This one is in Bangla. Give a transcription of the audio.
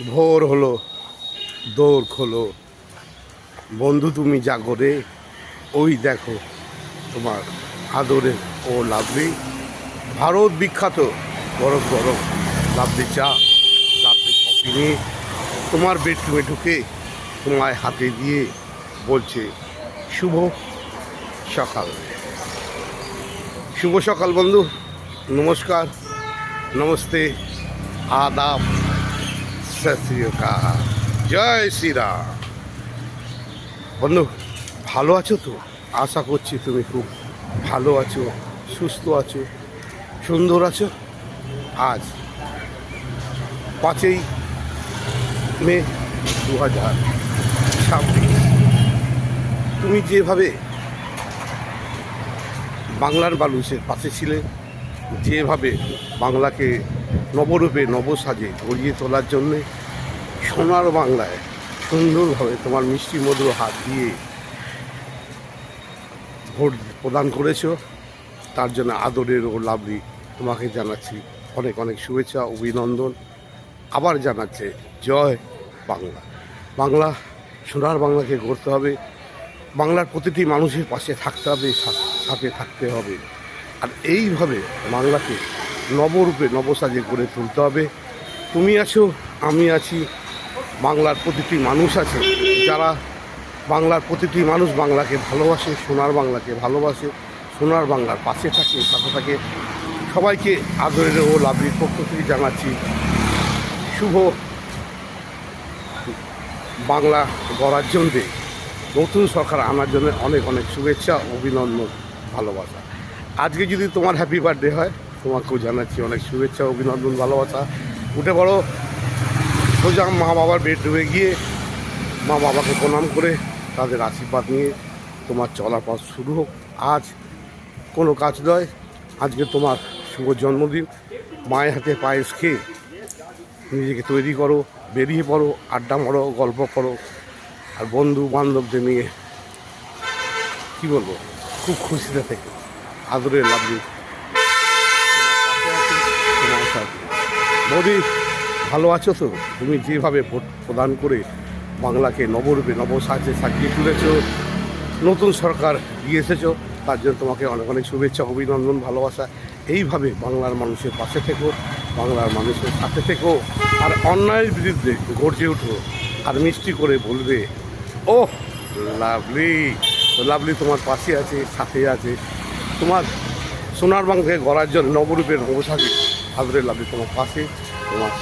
ভোর হলো, দৌড় খোলো, বন্ধু তুমি জাগরে, ওই দেখো তোমার আদরের ও লাভলি, ভারত বিখ্যাত গরম গরম লাভলি চা, লাভলি কফি নিয়ে তোমার বেডরুমে ঢুকে তোমায় হাতে দিয়ে বলছে শুভ সকাল। শুভ সকাল বন্ধু, নমস্কার, নমস্তে, আদাব, সত শ্রী আকাল, জয় শ্রীরাম। বন্ধু, ভালো আছো তো? আশা করছি তুমি খুব ভালো আছো, সুস্থ আছো, সুন্দর আছো। আজ 5ই মে 2026, তুমি যেভাবে বাংলার মানুষের পাশে ছিলে, যেভাবে বাংলাকে নবরূপে নবসাজে গড়িয়ে তোলার জন্যে সোনার বাংলায় সুন্দরভাবে তোমার মিষ্টি মধুর হাত দিয়ে ভোট প্রদান করেছ, তার জন্য আদরের ও লাভলি তোমাকে জানাচ্ছি অনেক অনেক শুভেচ্ছা, অভিনন্দন। আবার জানাচ্ছে জয় বাংলা। বাংলা, সোনার বাংলাকে গড়তে হবে, বাংলার প্রতিটি মানুষের পাশে থাকতে হবে, সাথে থাকতে হবে। আর এইভাবে বাংলাকে নবরূপে নবসাজে গড়ে তুলতে হবে। তুমি আছো, আমি আছি, বাংলার প্রতিটি মানুষ আছে, যারা বাংলার প্রতিটি মানুষ বাংলাকে ভালোবাসে, সোনার বাংলাকে ভালোবাসে, সোনার বাংলার পাশে থাকে, সাথে থাকে। সবাইকে আদরের ও লাভলির পক্ষ থেকে জানাচ্ছি শুভ বাংলা গড়ার জন্যে, নতুন সরকার আনার জন্য অনেক অনেক শুভেচ্ছা, অভিনন্দন, ভালোবাসা। আজকে যদি তোমার হ্যাপি বার্থডে হয়, তোমাকেও জানাচ্ছি অনেক শুভেচ্ছা, অভিনন্দন, ভালোবাসা। উঠে পড়ো, সোজা মা বাবার বেডরুমে গিয়ে মা বাবাকে প্রণাম করে তাদের আশীর্বাদ নিয়ে তোমার চলার পথ শুরু হোক। আজ কোনো কাজ নয়, আজকে তোমার শুভ জন্মদিন। মায়ের হাতে পায়েস খেয়ে নিজেকে তৈরি করো, বেরিয়ে পড়ো, আড্ডা মারো, গল্প করো, আর বন্ধু বান্ধবদের নিয়ে কী বলবো, খুব খুশিতে থেকে আদরের লাভলি তোমার সাথে। বৌদি, ভালো আছো তো? তুমি যেভাবে ভোট প্রদান করে বাংলাকে নবরূপে নবসাজে সাজিয়ে তুলেছ, নতুন সরকার দিয়ে এসেছো, তার জন্য তোমাকে অনেক অনেক শুভেচ্ছা, অভিনন্দন, ভালোবাসা। এইভাবে বাংলার মানুষের পাশে থেকো, বাংলার মানুষের সাথে থেকো, আর অন্যায়ের বিরুদ্ধে গর্জে উঠো, আর মিষ্টি করে বলবে ও লাভলি। লাভলি তোমার পাশে আছে, সাথে আছে, তোমার সোনার বাংলাকে গড়ার জন্য নবরূপের নবসাজে আদরের লাভলি তোমার পাশে, তোমার